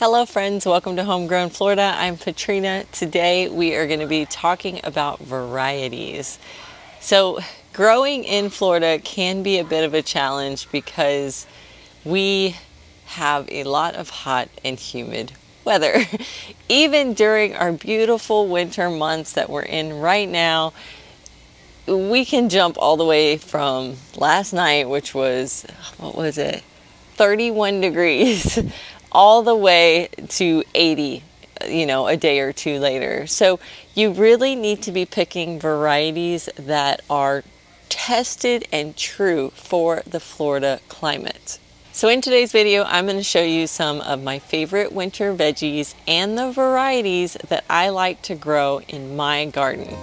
Hello friends, welcome to Homegrown Florida. I'm Katrina. Today we are going to be talking about varieties. So growing in Florida can be a bit of a challenge because we have a lot of hot and humid weather. Even during our beautiful winter months that we're in right now, we can jump all the way from last night, which was, 31 degrees, all the way to 80, a day or two later. So you really need to be picking varieties that are tested and true for the Florida climate. So in today's video, I'm going to show you some of my favorite winter veggies and the varieties that I like to grow in my garden.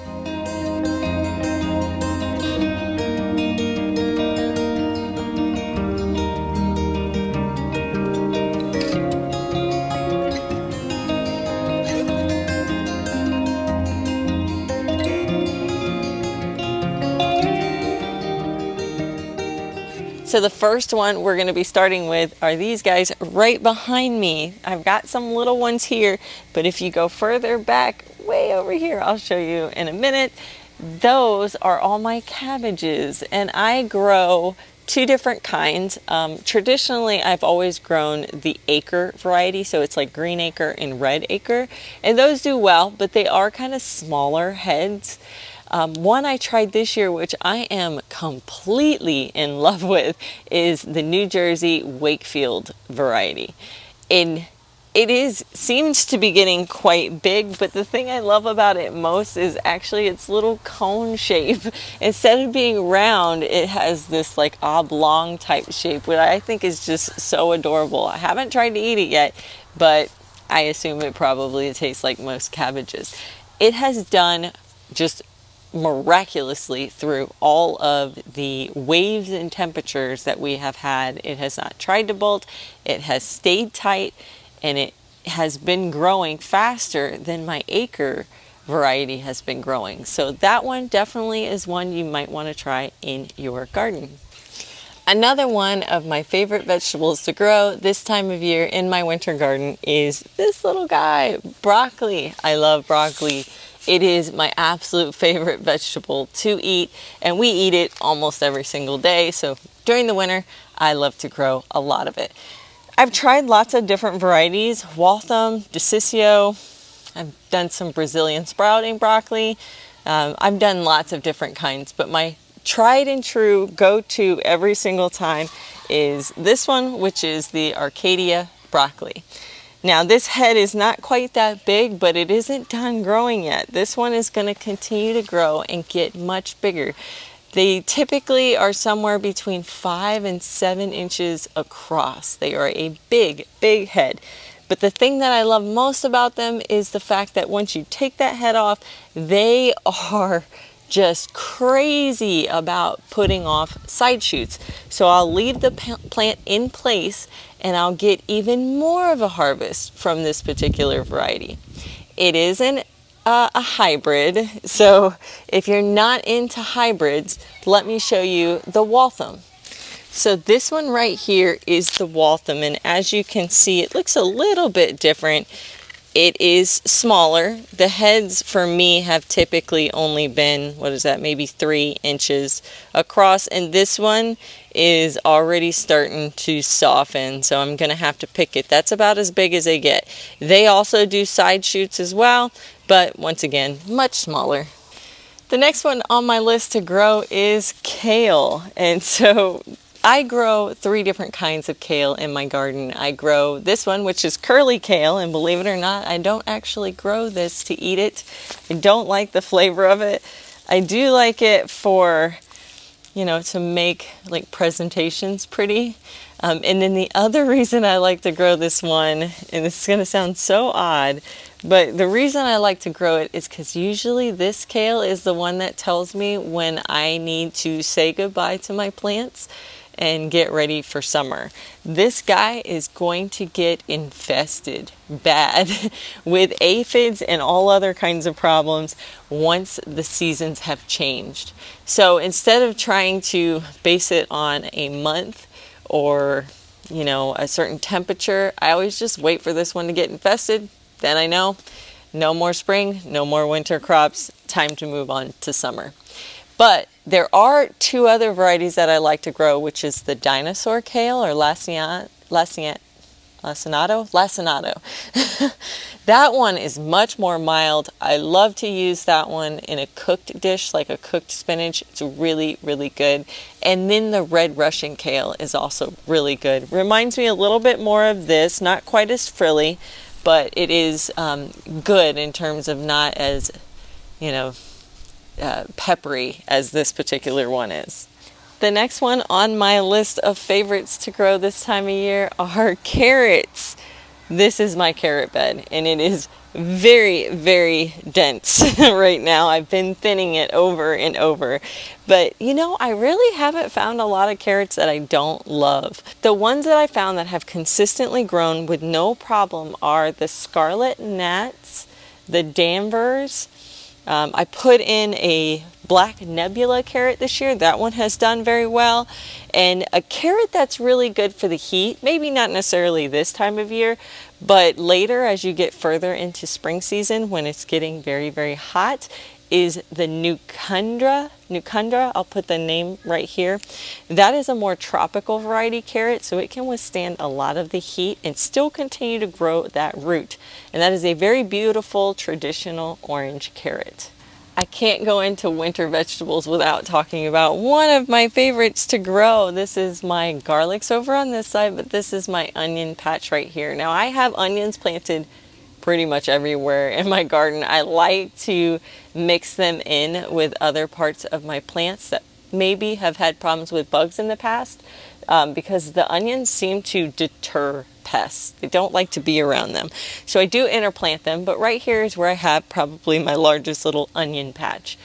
So the first one we're going to be starting with are these guys right behind me. I've got some little ones here, but if you go further back, way over here, I'll show you in a minute, those are all my cabbages. And I grow two different kinds. Traditionally, I've always grown the acre variety, so it's like green acre and red acre. And those do well, but they are kind of smaller heads. One I tried this year, which I am completely in love with, is the New Jersey Wakefield variety. And it seems to be getting quite big, but the thing I love about it most is actually its little cone shape. Instead of being round, it has this like oblong type shape, which I think is just so adorable. I haven't tried to eat it yet, but I assume it probably tastes like most cabbages. It has done just miraculously through all of the waves and temperatures that we have had. It has not tried to bolt, it has stayed tight, and it has been growing faster than my acre variety has been growing. So that one definitely is one you might want to try in your garden. Another one of my favorite vegetables to grow this time of year in my winter garden is this little guy, broccoli. I love broccoli. It is my absolute favorite vegetable to eat, and we eat it almost every single day. So during the winter, I love to grow a lot of it. I've tried lots of different varieties, Waltham, Decicio. I've done some Brazilian sprouting broccoli. I've done lots of different kinds, but my tried and true go-to every single time is this one, which is the Arcadia Broccoli. Now this head is not quite that big, but it isn't done growing yet. This one is going to continue to grow and get much bigger. They typically are somewhere between 5 and 7 inches across. They are a big, big head. But the thing that I love most about them is the fact that once you take that head off, they are just crazy about putting off side shoots. So I'll leave the plant in place and I'll get even more of a harvest from this particular variety. It isn't a hybrid, so if you're not into hybrids, let me show you the Waltham. So this one right here is the Waltham, and as you can see, it looks a little bit different. It is smaller. The heads for me have typically only been, maybe 3 inches across, and this one is already starting to soften, so I'm going to have to pick it. That's about as big as they get. They also do side shoots as well, but once again, much smaller. The next one on my list to grow is kale, and so I grow 3 different kinds of kale in my garden. I grow this one, which is curly kale, and believe it or not, I don't actually grow this to eat it. I don't like the flavor of it. I do like it for, to make like presentations pretty. And then the other reason I like to grow this one, and this is going to sound so odd, but the reason I like to grow it is because usually this kale is the one that tells me when I need to say goodbye to my plants and get ready for summer. This guy is going to get infested bad with aphids and all other kinds of problems once the seasons have changed. So instead of trying to base it on a month or you know, a certain temperature, I always just wait for this one to get infested. Then I know no more spring, no more winter crops, time to move on to summer. But there are two other varieties that I like to grow, which is the dinosaur kale or Lacinato. That one is much more mild. I love to use that one in a cooked dish, like a cooked spinach. It's really, really good. And then the red Russian kale is also really good. Reminds me a little bit more of this, not quite as frilly, but it is good in terms of not as, you know, peppery as this particular one is. The next one on my list of favorites to grow this time of year are carrots. This is my carrot bed, and it is very, very dense right now. I've been thinning it over and over. But, you know, I really haven't found a lot of carrots that I don't love. The ones that I found that have consistently grown with no problem are the Scarlet Gnats, the Danvers. I put in a Black Nebula carrot this year. That one has done very well. And a carrot that's really good for the heat, maybe not necessarily this time of year, but later as you get further into spring season when it's getting very, very hot, is the Nucundra. I'll put the name right here. That is a more tropical variety carrot, so it can withstand a lot of the heat and still continue to grow that root. And that is a very beautiful traditional orange carrot. I can't go into winter vegetables without talking about one of my favorites to grow. This is my garlics over on this side, but this is my onion patch right here. Now I have onions planted pretty much everywhere in my garden. I like to mix them in with other parts of my plants that maybe have had problems with bugs in the past, because the onions seem to deter pests. They don't like to be around them. So I do interplant them, but right here is where I have probably my largest little onion patch.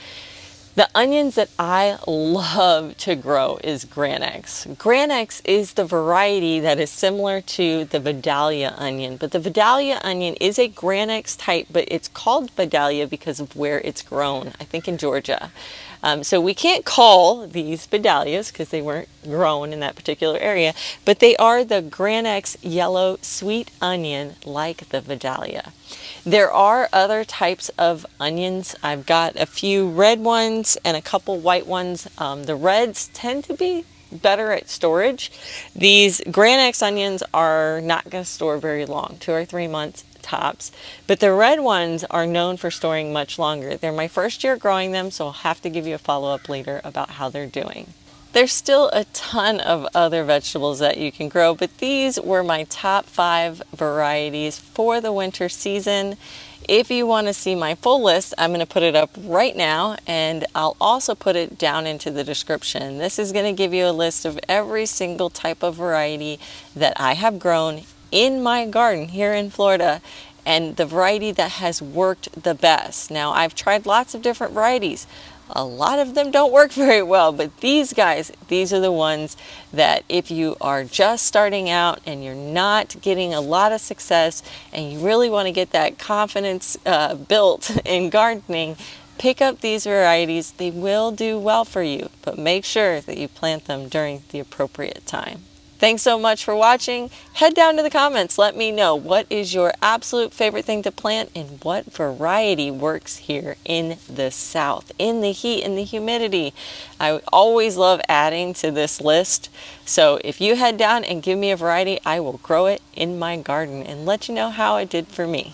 The onions that I love to grow is Granex. Granex is the variety that is similar to the Vidalia onion, but the Vidalia onion is a Granex type, but it's called Vidalia because of where it's grown, I think in Georgia. So we can't call these Vidalias because they weren't grown in that particular area, but they are the Granex yellow sweet onion like the Vidalia. There are other types of onions. I've got a few red ones and a couple white ones. The reds tend to be better at storage. These Granex onions are not going to store very long, 2 or 3 months tops, but the red ones are known for storing much longer. They're my first year growing them, so I'll have to give you a follow-up later about how they're doing. There's still a ton of other vegetables that you can grow, but these were my top 5 varieties for the winter season. If you want to see my full list, I'm going to put it up right now, and I'll also put it down into the description. This is going to give you a list of every single type of variety that I have grown in my garden here in Florida, and the variety that has worked the best. Now, I've tried lots of different varieties. A lot of them don't work very well, but these guys, these are the ones that if you are just starting out and you're not getting a lot of success and you really want to get that confidence built in gardening, pick up these varieties. They will do well for you, but make sure that you plant them during the appropriate time. Thanks so much for watching. Head down to the comments. Let me know what is your absolute favorite thing to plant and what variety works here in the South, in the heat and the humidity. I always love adding to this list. So if you head down and give me a variety, I will grow it in my garden and let you know how it did for me.